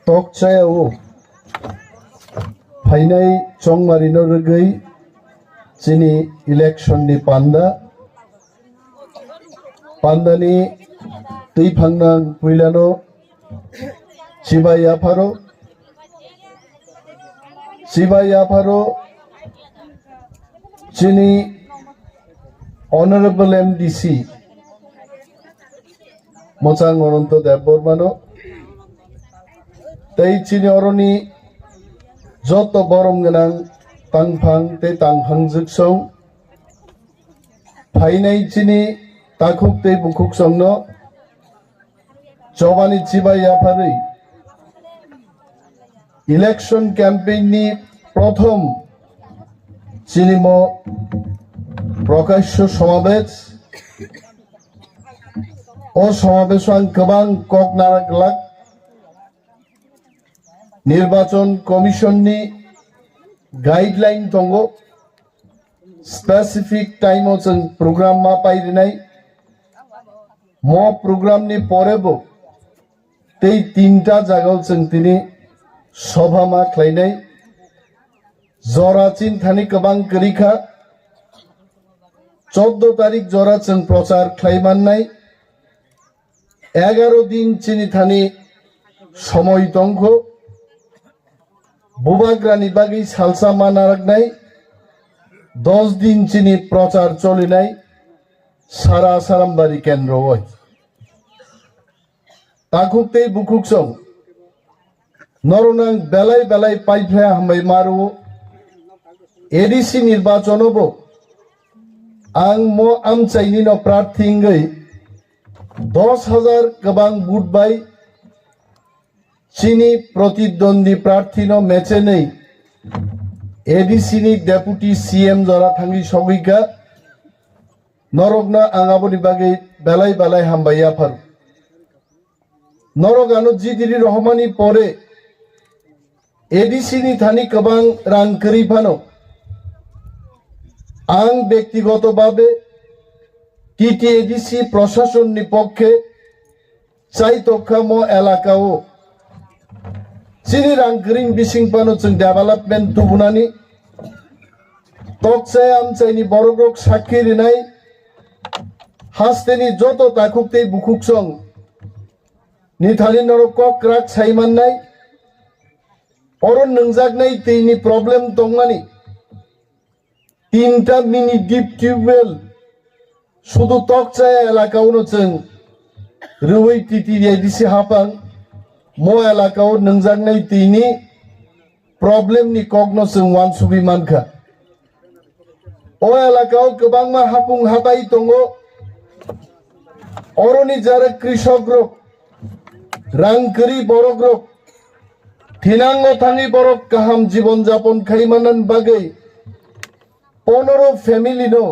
tokchayao phainai chongmarino rgai chini election ni panda ni tui phangnang puilano sibai afaro chini honorable MDC mochang oronto debormano tei chini oroni joto borom ganang tangphang te tangphang juksong phainai chini takhuk te bukhuk songno chobani chibai afarei election campaign ni prothom চিনিমো প্রকাশ্য সমাবেশ ও সমাবেশ গোবাং cock নারাগলাক নির্বাচন commission নি guideline দङ specific time ও जों program मा पाइरिनाय मो program नि परेबो तेई तीनटा जागाव जों तिनि सभा मा ख्लायनाय Jora chin thani kabang kerikha 14 तारिख Jora जों प्रचार ख्लायमान्नाय 11 दिन chini thani সময় দংখ বুবাগ্রানি বাগি সালসা মানারাগনাই 10 दिन chini প্রচার চলিনাই সারা সারামবাড়ি কেন্দ্র হয় তাকুকতে বুকুকসং নরনাং বেলাই বেলাই পাইফ্রা হামবাই মারু एडीसी निर्वाचन बो आं मो आमचाइनि न प्रार्थी गई 10,000 गबांग बुट बाई चीनी प्रतिद्वंदी प्रार्थी न मैचे नहीं एडीसी नि डेपुटी सीएम जरा थांगी सगैका नरगना आंगाबोनि बागै बेलाय बेलाय हामबाय आफार नरगानो जिदिरि रहमानी परे एडीसी नि थानी गबांग रां करिफानो आं व्यक्तिगतভাবে টিটিএডিসি প্রশাসন নিপক্ষে চাইতখাম এলাকাও চিনি রাংকরিং বিসিংপানো जों डेभेलपमेंट तुबुनानि তকচাই আমচাইনি বড়গ্রক সাক্ষী রিনাই হাস্তেনি যত তাকুকতে বুকুকসং নিথালি নরক ক্রাক সাইমাননাই অরন नंजागनाय दैनि प्रब्लेम दंमानि 3टा मिनि डिप टिউবवेल শুধু তকচাই এলাকাওনো जों রুই টিটিএডিসি হাফাং मो एलाकाओ नंजागनाय दैनि प्रब्लेम नि कगनो जों वानसुबि मानखा ओ एलाकाओ गोबां मा हापुं हाबाय दङ अरनि जारे कृषक रक रांकरि बरक रक थिनांगो थाङि बरक गाहाम जीवन जापन खाइमानन बागै 15 फैमिली नो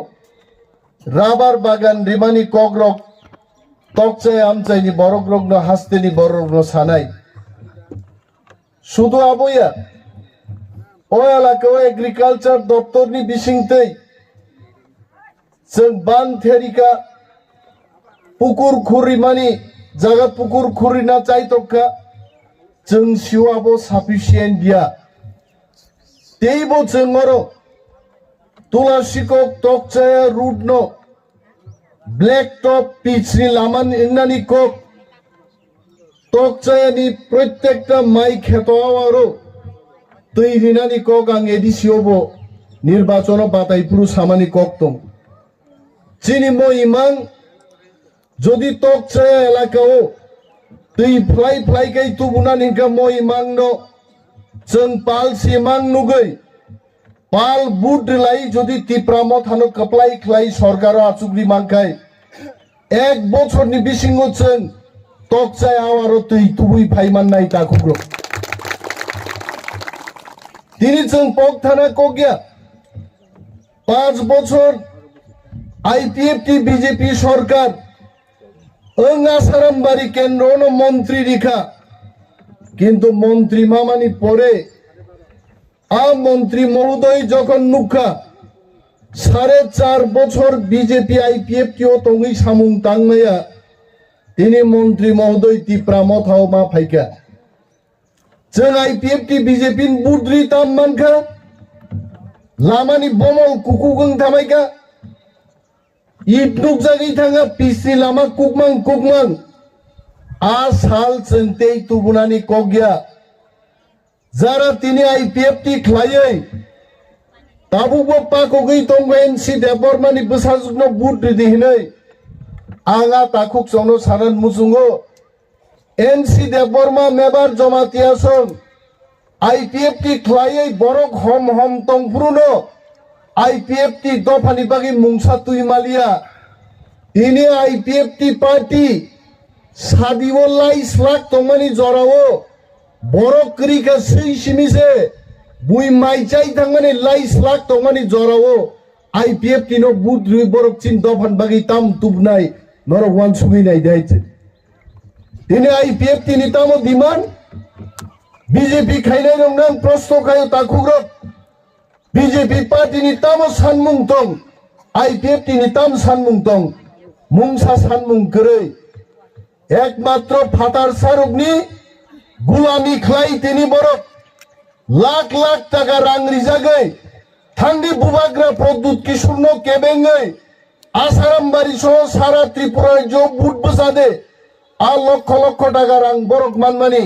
राबार बागान रिमानी कग्रक तकचाय आमचाइनि बरग्रक नो हास्तेनि बरग्रक नो सानाय शुधु आबोया ओ एलाकायाव एग्रिकालचार दप्तरनि बिसिंतै जों बान थेरिका पुकुर खुरिमानि जागा पुकुर खुरिना चाइतका जों सिवाबो साफिसियेन्ट दिया तेइबो जों मरो तुलासिकक तकचाय रूट नो ब्लैक टॉप पिचनि लामान इन्नानि कक तकचायनि प्रत्येकटा माइ खेतआव आरो दै रिनानि कक आं एडिसिअबो निर्वाचन बातायपुरु सामानि कक दं चिनि मो इमां जदि तकचाय एलाकायाव दै फ्लाय फ्लायकै तुबुनानि का मो इमां नो जों पाल सिमां नुगै पाल बुट लाई जदि तिप्रा मथानो कप्लाय ख्लाय सरकार आचुग्रि मांखाय 1 बछरनि बिसिङाव जों तकचाय आरो दै तुबुइ फाइमाननाय ताकुग्रो दिनै जों पक थाना कगिया 5 बछर आईपीएफटी बीजेपी सरकार ओं आसारामबाड़ी केन्द्र मंत्री रिखा किन्तु मंत्री मामानि परे आ मंत्री महोदय जखन नुखा 4.5 बछर बीजेपी आईपीएफटी तंगै सामुं तांनाया दिनै मंत्री महोदय तिप्रा मथाव मा फाइका जों आईपीएफटी बीजेपी बुद्रि ताम मानखा लामानि बमल कुकुगों थामायखा इट नुकजागै थाङा पिसनि लामा कुकमां आ साल जों तेई तुबुनानि कगया जारा तिनि आईपीएफटी ख्लायै ताबुबो पाकगै दंगो एनसी देबरमानि बोसाजुगनो बुद्रि दिहिनै आंगा ताकुक जनो सारन मुजुंगो एनसी देबरमा मेबार जमातियासं आईपीएफटी ख्लायै बरक हम तंफ्रुनो आईपीएफटी दफानि बागै मुंसा तुइमालिया इनि आईपीएफटी पार्टी सादिवो लाइस लाख तंमानि जरावो बरक क्रिका सै सिमिसे बुई माइचाइ थांमानि लाइस लाख तंमानि जरावो आईपीएफटी नो बुद्रि बरक चिन दफान बागै ताम तुबनाय नरक वान सुगिनाय दाइचे इनि आईपीएफटी नि तामो डिमान्ड बीजेपी खाइनाय नंनां प्रश्न खायो ताकुग्रक बीजेपी पार्टी नि तामो सानमुं दं आईपीएफटी नि ताम सानमुं दं मुंसा सानमुं गरै एकमात्र फातार सारुकनि गुलामी ख्लाय तिनि बरक लाख लाख टाका रां रिजागै थांदि बुबाग्रा प्रदुत किशोरनो केबेङै आसारामबारि सह सारा त्रिपुरा जो बुट बसादे आ लक्ष लक्ष टाका रां बरक मानमानि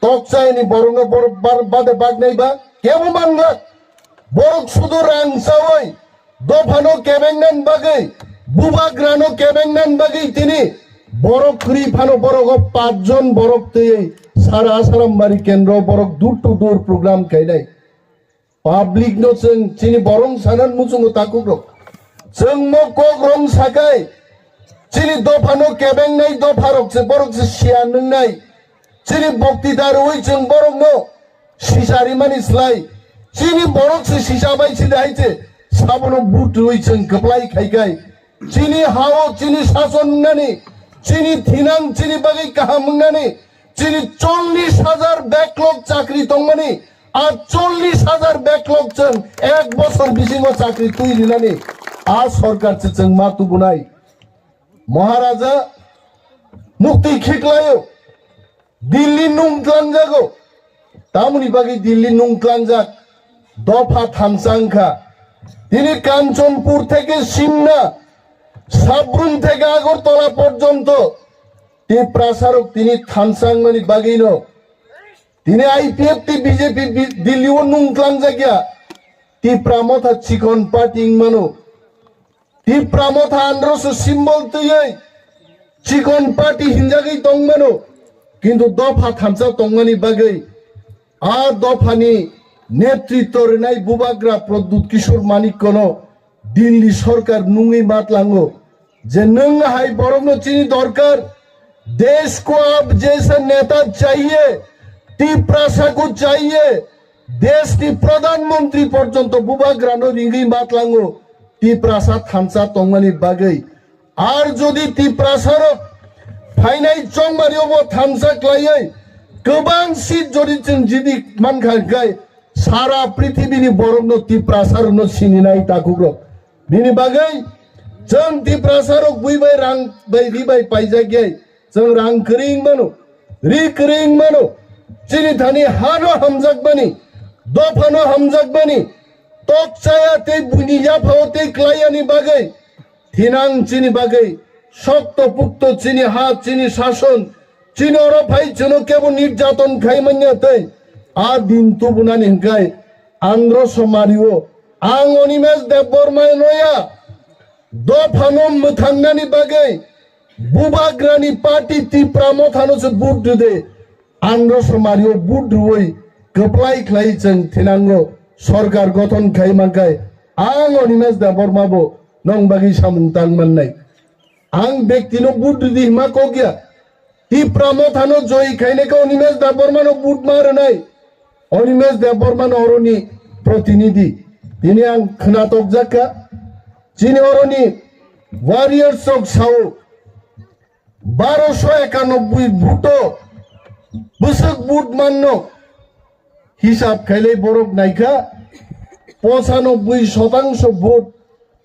तकचायनि बरंनो बरक बादे बागनायबा केबो मानला बरक सुदु रां सावै दफानो केबेंनान बागै बुबाग्रानो केबेंनान बागै तिनि बरक क्रि फानो बरक 5 जन बरक तयै सारा आसारामबारि केन्द्र बरक दूर टू दूर प्रोग्राम खायनाय पब्लिक नो जों तिनि बरं सानान मुजुंगो ताकुग्रक जों मो कक रं साखाय चिनि दफानो केबेंनाय दफारक से बरक से सिया नंनाय चिनि बक्तिदारוי जों बरकनो सिसारि मानिस्लाय चिनि बरक से सिसा बायसि दाइचे साबनो बुटוי जों गप्लाय खायगाय चिनि हाओ चिनि शासन नंनानि चिनि थिनां चिनि बागै काहा मंनानि चिनि 40,000 बैकलॉग चाकरी दंमानि आ 40,000 बैकलॉग जों एक बছর बिसिङाव चाकरी तुइलिनानि आ सरकार से जों मा तुबुनाय महाराजा मुक्ति खिक्लायो दिल्ली नुंक्लांजागो तामुनि बागै दिल्ली नुंक्लांजाक दफा थामसांखा তিনি কাঞ্চনপুর থেকে সিমনা সাবরুম থেকে আগরতলা পর্যন্ত টিপ্রা সারক তিনি থানসাংমানি বাগিনো তিনি আইপিএফটি বিজেপি দিল্লিও নুংক্লাংজাগিয়া টিপ্রা মথা চিকন পাটিং মানো টিপ্রা মথা আন্দ্রস সিম্বল তৈ চিকন পাটি হিনজাগৈ দংমানো কিন্তু দফা থামসা দংমানি বাগै आ दफानि नेतृत्व रेनाय बुबाग्रा प्रदुत किशोर मानिकनो दिल्ली सरकार नुङै मातलाङो जे नों हाय बरंनो चिनी दरकार देश को अब जैसा नेता चाहिए टिप्रासा को चाहिए देश की प्रधानमंत्री पर्यंत बुबाग्रा नो रिंगै मातलाङो टिप्रासा थामसा तंमानि बागै आर जदि टिप्रासार फाइनाय चंमारियावबो थामसा क्लायै गोबां सीट जदि जों जिदि मानखाय सारा पृथ्वीनि बरंनो टिप्रासारनो सिनिनाय ताकुग्रक बिनि बागै जों टिप्रासारक बुइबाय रां बाय पाइजागै जों रां करिं मानो रिकरिं मानो चिनि थानि हानो हमजाकबानि दफानो हमजाकबानि तकचाया ते बुनि जाफाव ते क्लायानि बागै थिनां चिनि बागै शक्त पुक्त चिनि हा चिनि शासन चिनि अरफाय चिनो केबो निर्यातन खायमान्यातै आ दिन तुबुनानि हिंखाय आंध्र समारियो आं अनिमेश देबबर्माय नया दफानो मोथांनानि बागै बुबाग्रानि पार्टी टिप्रा मथानोसो बुट दे आंध्र समारियो बुट रुयै गप्लाय ख्लाय जों थिनांगो सरकार गठन खायमांखाय आं अनिमेश देबबर्माबो नों बागै सामुंतां माननाय आं व्यक्तिनो बुट दि मा कगिया टिप्रा मथानो जय खायनायखौ अनिमेश देबबर्मानो बुट मारनाय अनिमेश देबबर्मान अरनि प्रतिनिधि दिनै आं खोनातक जाका चिनि अरनि वारियर्स अफ साउ 1291 बुट बोसोक बुट माननो हिसाब खायलै बरक नायखा 95% बुट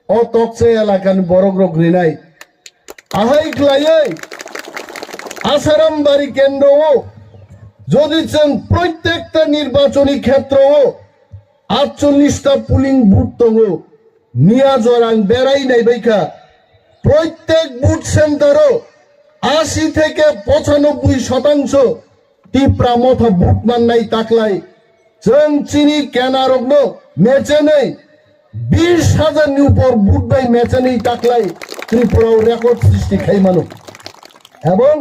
अ तकसे एलाकानि बरक रग्रिनाय आहाय क्लायै आसारामबारि केन्द्रआव যদি চান প্রত্যেকটা নির্বাচনী ক্ষেত্র 48টা পুলিং বুথ দङ মিয়া জরাং বেড়াই নাই বাইখা প্রত্যেক বুথ সেন্টারও 80 থেকে 95% টিপ্রা মথা বুথ মাননাই তাকলাই जों চিনি কেনারগ্ন মেচে নেই 20,000 नि উপর বুথ বাই মেচে নেই তাকলাই ত্রিপুরাও রেকর্ড সৃষ্টি খাই মানুষ এবং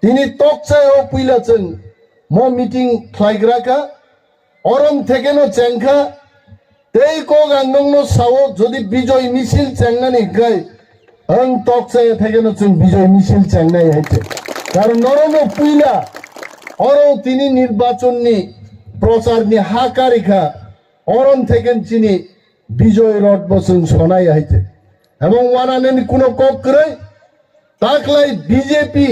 তিনি তকচায় ও পুইলাছেন ম মিটিং খাইগ্রাকা অরং থেকে নো চেংখা তেই ক গাংনং সাও যদি বিজয় মিছিল চেংনানি গাই আং তকচায় থেকে নো जों বিজয় মিছিল চেংনাই হইছে কারণ নরম পুইলা অর তিনি নির্বাচনী প্রচারনি হাকারিখা অরণ থেকে চিনি বিজয় রড বসন শোনাই হইছে এবং ওয়ানানেন কোন কক করে তাকলাই বিজেপি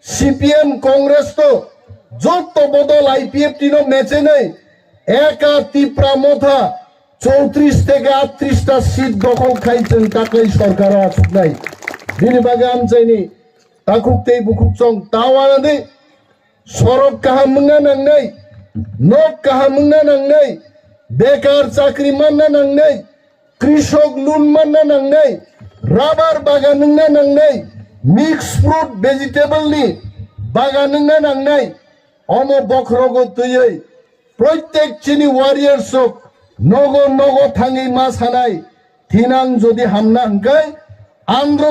সিপিএম কংগ্রেস তো যত বদল আইপিএফ টিনো মেচে নেই একা টিপ্রা মথা 34 থেকে 38টা সিট দখল খাইছেন তাকলাই সরকার আছে নাই বিনি বাগান চাইনি তাকুকতেই বুকুকচং তাওয়ানে সড়ক কাহা মুঙ্গা নাংনাই নক কাহা মুঙ্গা নাংনাই বেকার চাকরি মান্না নাংনাই কৃষক লোন মান্না নাংনাই রাবার বাগান নংনা নাংনাই মিক্স ফ্রুট ভেজিটেবল নি বাগান নংনা নাংনাই অম বখরগ তৈই প্রত্যেক চিনি ওয়ারিয়ার্স নগ নগ থাঙ্গি মাছ হানাই থিনাং যদি হামনা হাঙ্কাই আন্ধ্র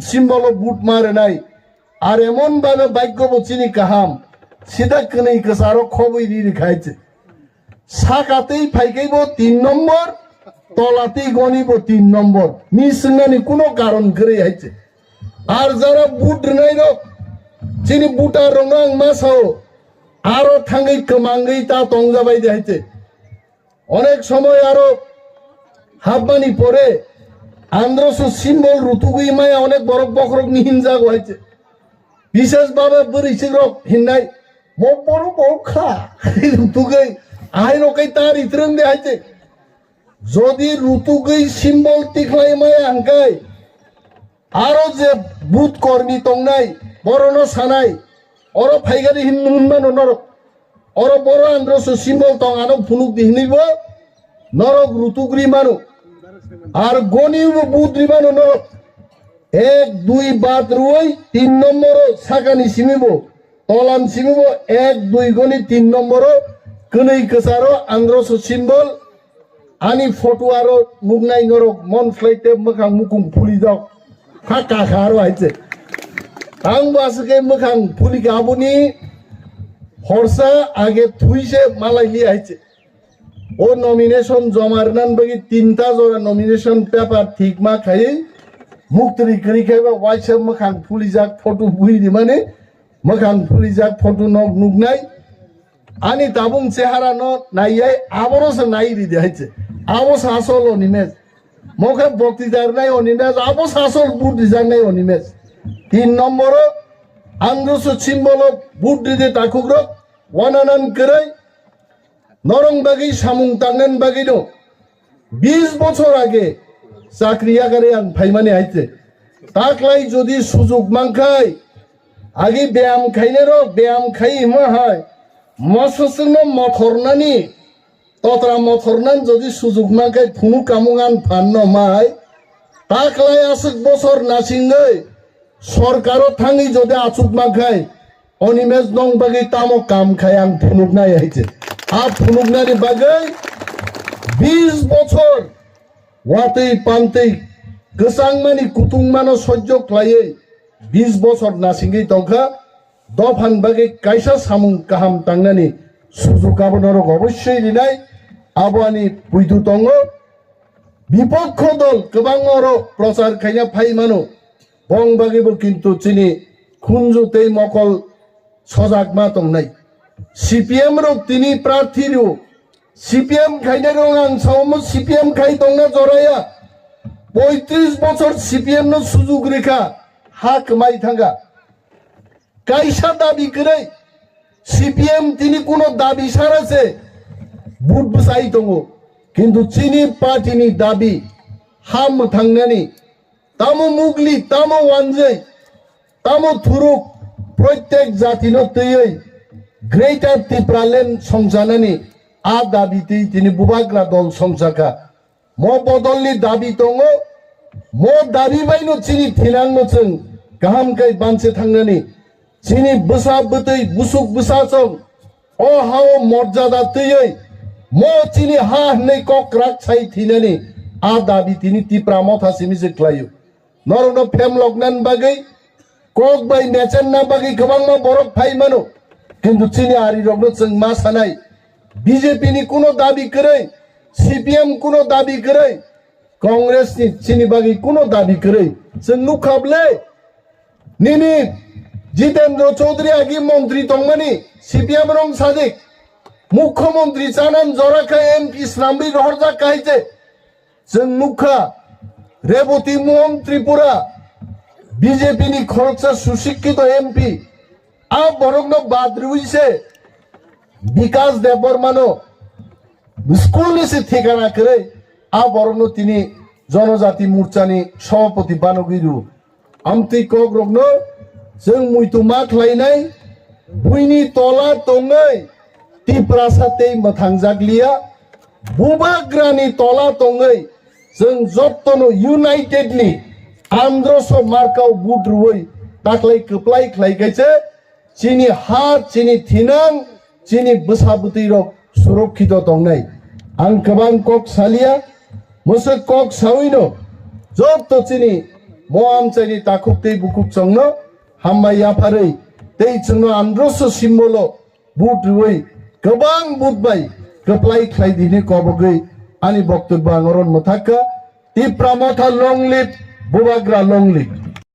সিম্বল বুট মারে নাই আর এমন ভাবে ভাগ্য চিনি কাহাম সিধা কনে কারো খবই দিয়ে খাইছে সাকাতেই ফাইকাইব 3 নম্বর তলাতেই গনিব 3 নম্বর মিসনানি কোনো কারণ করে আইছে আর যারা বুট নাই রক চিনি বুটা রঙাং মাছাও আরো থাঙ্গই কমাঙ্গই তা তংজাবাই দেখাইছে অনেক সময় আরো হাবমানি পরে আন্ধ্রস সিম্বল ঋতুগুই মায়া অনেক বড় বখরক নিহিনজা হয়েছে বিশেষভাবে বরিছে রক হিন্নাই বড় বড় খা ঋতুগুই আই রকাই তার ইতরং দেখাইছে যদি ঋতুগুই সিম্বল টিকলাই মায়া হাঙ্কাই আরো যে বুথ কর্মী তংনাই বড় সানাই অর ফাইগারি হিন্নুনমানো নরক অর বড় আন্ধ্রস সিম্বল তং আনো ফুনুক দিহিনিব নরক ঋতুগ্রি মানো আর গনিব বুদ্রি মানো নরক 1 2 বাদ রুই 3 নম্বর সাকানি সিমিব তলান সিমিব 1 2 গনি 3 নম্বর কনই কসারো আন্ধ্রস সিম্বল আনি ফটো আরো মুগনাই নরক মন ফ্লাইতে মখাং মুকুম ফুলি দাও ফাকা খারো আইছে आं बासके मोखां फुलि गाबुनि हरसा आगे थुइसे मालायलि आइছে ও নমিনেশন জমারনান বাকি 3টা জোড়া নমিনেশন পেপার ঠিক মা খাই মুক্তরি করি খাইবা ওয়াইছে মোখাং ফুলি যাক ফটো বুইদি মানে মোখাং ফুলি যাক ফটো নক নুগনাই আনি তাবুং চেহারা ন নাইয়াই আবরস নাইরি দেখাইছে আবস আসল অনিমেজ মোখে বক্তৃতার নাই অনিমেজ আবস আসল বুট ডিজাইন নাই অনিমেজ 3 নম্বর আন্ধ্রস সিম্বল বুট দিতে তাকুগ্র ওয়ানানান করে নরং বাগি সামুং টাঙ্গান বাগি নো 20 বছর আগে চাকরিয়াগারে আং ফাইমানে আইছে তাকলাই যদি সুযোগ মাংখাই আগে ব্যায়াম খাইনের ব্যায়াম খাই মা হয় মসসন মথরনানি ততরা মথরনান যদি সুযোগ মাংখাই ফুনু কামুঙান ফান্ন মাই তাকলাই আসুক বছর নাসিংগৈ সরকারও থাঙ্গি যদি আচুক মাখাই অনিমেজ নং বাগি তামো কাম খাই আং ফুনুক নাই আইছে আর ফুনুক নারি বাগৈ 20 বছর ওয়াতেই পান্তেই গোসাংমানি কুতুংমানো সহ্য ক্লাইয়ে 20 বছর নাসিঙ্গি তংখা দফান বাগি কাইসা সামুং কাহাম টাংনানি সুযোগ আবনরক অবশ্যই দিনাই আবহানি পুইতু তঙ্গ বিপক্ষ দল গোবাং প্রচার খাইনা ফাই মানো বং বাগিব কিন্তু চিনি খুঞ্জুতেই মকল সজাগ মা তং নাই সিপিএম র তিনি প্রার্থীরও সিপিএম খাইনে রং আং সাউম সিপিএম খাই দংনা জরায়া 35 বছর সিপিএম ন সুযোগ রেখা হাক মাই থাঙ্গা কাইসা দাবি করে সিপিএম তিনি কোন দাবি সারাছে বুট বসাই দङ কিন্তু চিনি পার্টিনি দাবি হাম থাংনানি তামো মুগলি তামো ওয়ানজৈ তামো থুরুক প্রত্যেক জাতিনো তৈই ग्रेटर तिप्रालेन संजानानि आ दाबिति तिनि बुबाग्रा दल संजाका मो बदलनि दाबि दङ मो दाबि बायनो चिनि थिनांनो जों गाहाम गाय बानसे थांनानै चिनि बोसा बोतै बुसुक बुसाचों अ हाव मर्यादा तैयै मो चिनि हा नै कक राख छाइ थिनानि आ दाबि तिनि तिप्रा मथा सिमि जोख्लायो नरनो फेम लगनान बागै कक बाय नेचेनना बागै गोबां मा बरफ फाइमानो किन्तु चिनि आरि रगनो जों मा सानाय बीजेपी नि कुनो दाबि करै सीपीएम कुनो दाबि करै कांग्रेस नि चिनि बागै कुनो दाबि करै जों नुखाबले निनि जितेन्द्र चौधरी आगि मंत्री दंमानि सीपीएम रंग सादिक मुख्यमंत्री जानान जराखा एमपी स्नाम्बि रहरजा काहिजे जों नुखा रेवती मोहन त्रिपुरा बीजेपी नि खरचा सुशिक्षित एमपी आ बरगनो बाद्रुइसे विकास देवबर्मानो स्कूल से ठिकाना करे आ बरगनो तिनी जनजाति मोर्चानि सभापति बानगिरु आमति कक रगनो जों मुइतु मा ख्लायनाय बुइनि तला तङै तिप्रा साथै मथांजाग्लिया बुबाग्रानि तला तङै जों जत्तनो यूनाइटेडलि आन्द्रस मार्काव बुद्रुयै ताख्लाय खोप्लाय ख्लायगायसे चिनि हात चिनि थिनां चिनि बोसाबुति रक सुरक्षित दंनाय आं गोबां कक सालिया मोसे कक साविनो जत्त चिनि मोआमचाइनि ताखुक दै बुकुक चंनो हामबाय याफारै दै चंनो आन्द्रस सिम्बोलो बुद्रुयै गोबां बुटबाय खोप्लाय ख्लायदिनि कबगै आनि बक्तब्य आंरन मथाका तिप्रा मथा लंग लिभ बुबाग्रा लंग लिभ